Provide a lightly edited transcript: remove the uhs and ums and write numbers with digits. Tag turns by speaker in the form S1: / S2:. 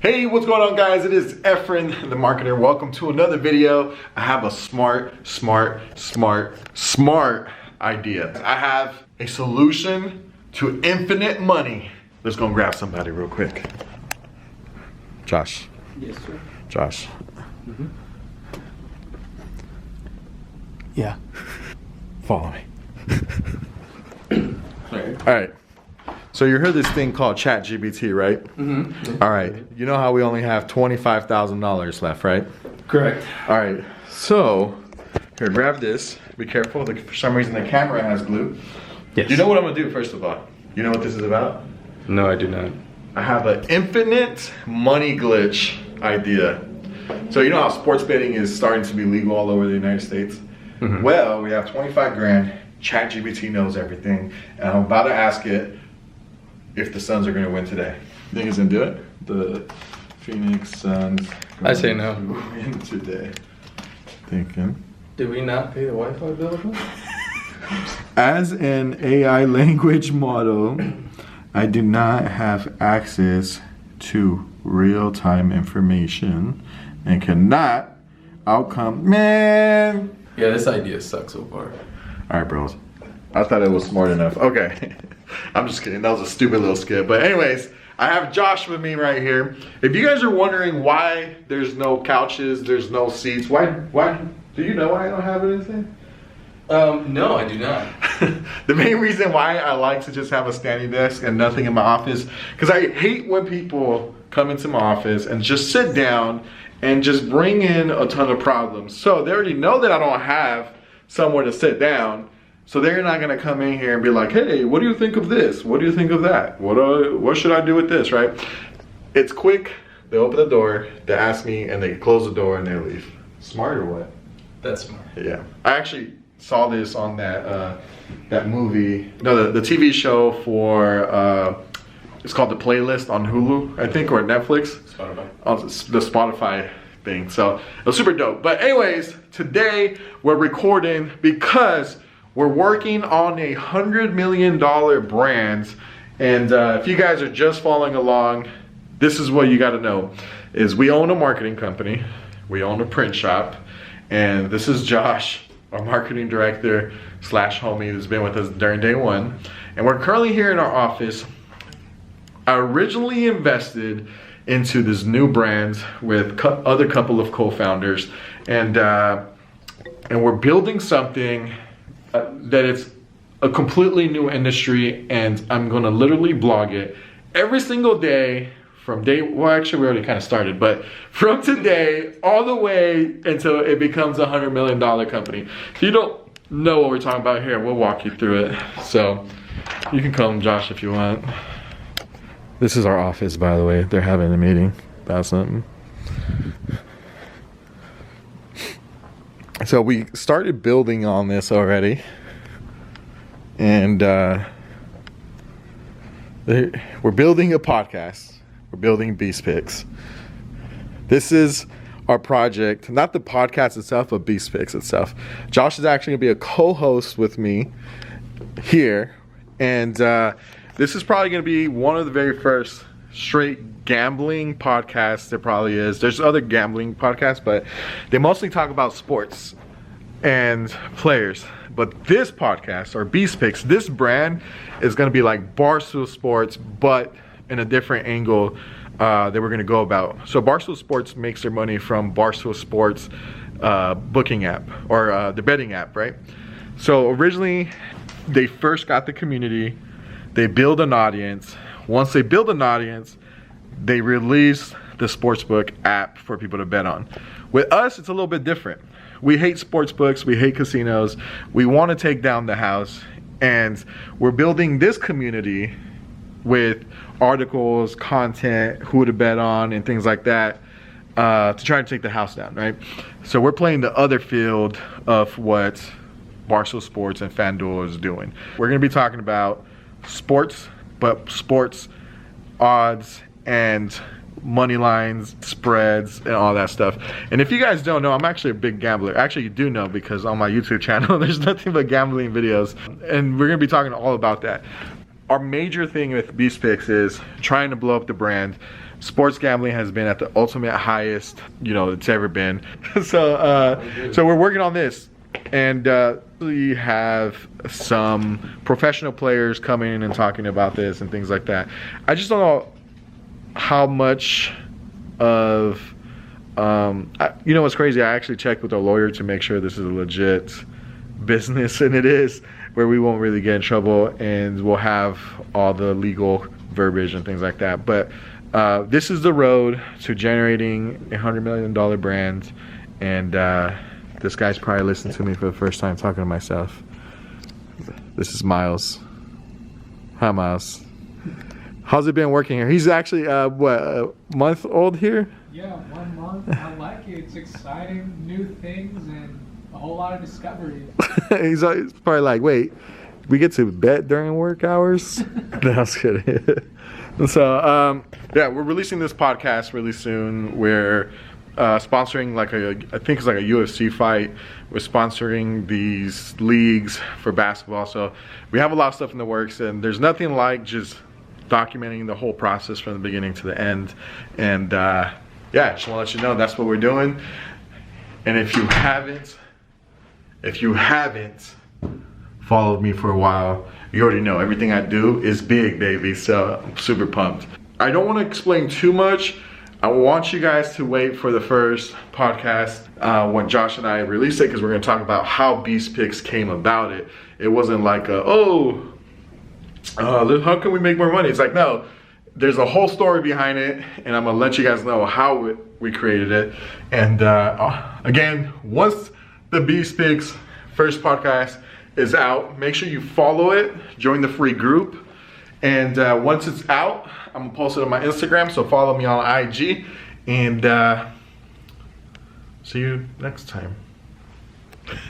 S1: Hey, what's going on, guys? It is Efren, the marketer. Welcome to another video. I have a smart idea. I have a solution to infinite money. Let's go and grab somebody real quick. Josh.
S2: Yes, sir.
S1: Josh.
S2: Mm-hmm. Yeah.
S1: Follow me. All right. So you heard this thing called GPT, right?
S2: Mm-hmm.
S1: All right. You know how we only have $25,000 left, right?
S2: Correct.
S1: All right. So here, grab this. Be careful. For some reason, the camera has glue.
S2: Yes.
S1: You know what I'm gonna do first of all? You know what this is about?
S2: No, I do not.
S1: I have an infinite money glitch idea. So you know how sports betting is starting to be legal all over the United States?
S2: Mm-hmm.
S1: Well, we have 25 grand. ChatGPT knows everything. And I'm about to ask it if the Suns are going to win today. Think it's going to do it? The Phoenix Suns.
S2: I say no.
S1: Win today. Thinking.
S2: Did we not pay the Wi-Fi bill?
S1: As an AI language model, I do not have access to real-time information and cannot outcome. Man.
S2: Yeah, this idea sucks so far.
S1: All right, bros. I thought it was smart enough. Okay. I'm just kidding. That was a stupid little skit. But anyways, I have Josh with me right here. If you guys are wondering why there's no couches, there's no seats, why do you know why I don't have anything?
S2: No, I do not.
S1: The main reason why I like to just have a standing desk and nothing in my office, because I hate when people come into my office and just sit down and just bring in a ton of problems. So they already know that I don't have somewhere to sit down. So they're not gonna come in here and be like, hey, what do you think of this? What do you think of that? What should I do with this, right? It's quick. They open the door, they ask me, and they close the door and they leave. Smart or what?
S2: That's smart.
S1: Yeah. I actually saw this on that movie, no, the TV show for, it's called The Playlist on Hulu, I think, or Netflix.
S2: Spotify.
S1: On the Spotify thing. So it was super dope. But anyways, today we're recording because we're working on $100 million brand. And if you guys are just following along, this is what you got to know is we own a marketing company. We own a print shop. And this is Josh, our marketing director / homie who's been with us during day one. And we're currently here in our office. I originally invested into this new brand with other couple of co-founders. And we're building something that it's a completely new industry, and I'm gonna literally blog it every single day from day, well actually we already kind of started, but from today all the way until it becomes a $100 million company. If you don't know what we're talking about here, we'll walk you through it. So you can call him Josh if you want. This is our office, by the way. They're having a meeting about something. So we started building on this already, and we're building a podcast. We're building Beast Picks. This is our project, not the podcast itself, but Beast Picks itself. Josh is actually gonna be a co-host with me here, and this is probably gonna be one of the very first straight gambling podcasts there probably is. There's other gambling podcasts, but they mostly talk about sports and players. But this podcast, or Beast Picks, this brand is gonna be like Barstool Sports, but in a different angle that we're gonna go about. So Barstool Sports makes their money from Barstool Sports booking app, or the betting app, right? So originally, they first got the community, they build an audience. Once they build an audience, they release the sportsbook app for people to bet on. With us, it's a little bit different. We hate sportsbooks, we hate casinos. We want to take down the house, and we're building this community with articles, content, who to bet on, and things like that to try to take the house down, right? So we're playing the other field of what Barstool Sports and FanDuel is doing. We're going to be talking about sports, but sports odds and money lines, spreads, and all that stuff. And if you guys don't know, I'm actually a big gambler. Actually, you do know, because on my YouTube channel, there's nothing but gambling videos. And we're gonna be talking all about that. Our major thing with Beast Picks is trying to blow up the brand. sports gambling has been at the ultimate highest, it's ever been. So we're working on this, and we have some professional players coming in and talking about this and things like that. I just don't know how much of what's crazy, I actually checked with our lawyer to make sure this is a legit business, and it is, where we won't really get in trouble and we'll have all the legal verbiage and things like that. But this is the road to generating a $100 million brand, and this guy's probably listening to me for the first time talking to myself. This is Miles. Hi, Miles. How's it been working here? He's actually a month old here?
S3: Yeah, 1 month. I like it. It's exciting, new things, and a whole lot of discovery.
S1: he's probably like, wait, we get to bet during work hours? No, I was kidding. So, yeah, we're releasing this podcast really soon. We're sponsoring I think it's like a UFC fight. We're sponsoring these leagues for basketball. So we have a lot of stuff in the works, and there's nothing like just documenting the whole process from the beginning to the end. And yeah, just want to let you know that's what we're doing. And if you haven't followed me for a while, you already know everything I do is big, baby. So I'm super pumped. I don't want to explain too much. I want you guys to wait for the first podcast when Josh and I release it, because we're going to talk about how Beast Picks came about. It wasn't like how can we make more money? It's like, no, there's a whole story behind it, and I'm going to let you guys know how we created it. And again, once the Beast Picks first podcast is out, make sure you follow it, join the free group, and once it's out, I'm gonna post it on my Instagram, so follow me on IG, and see you next time.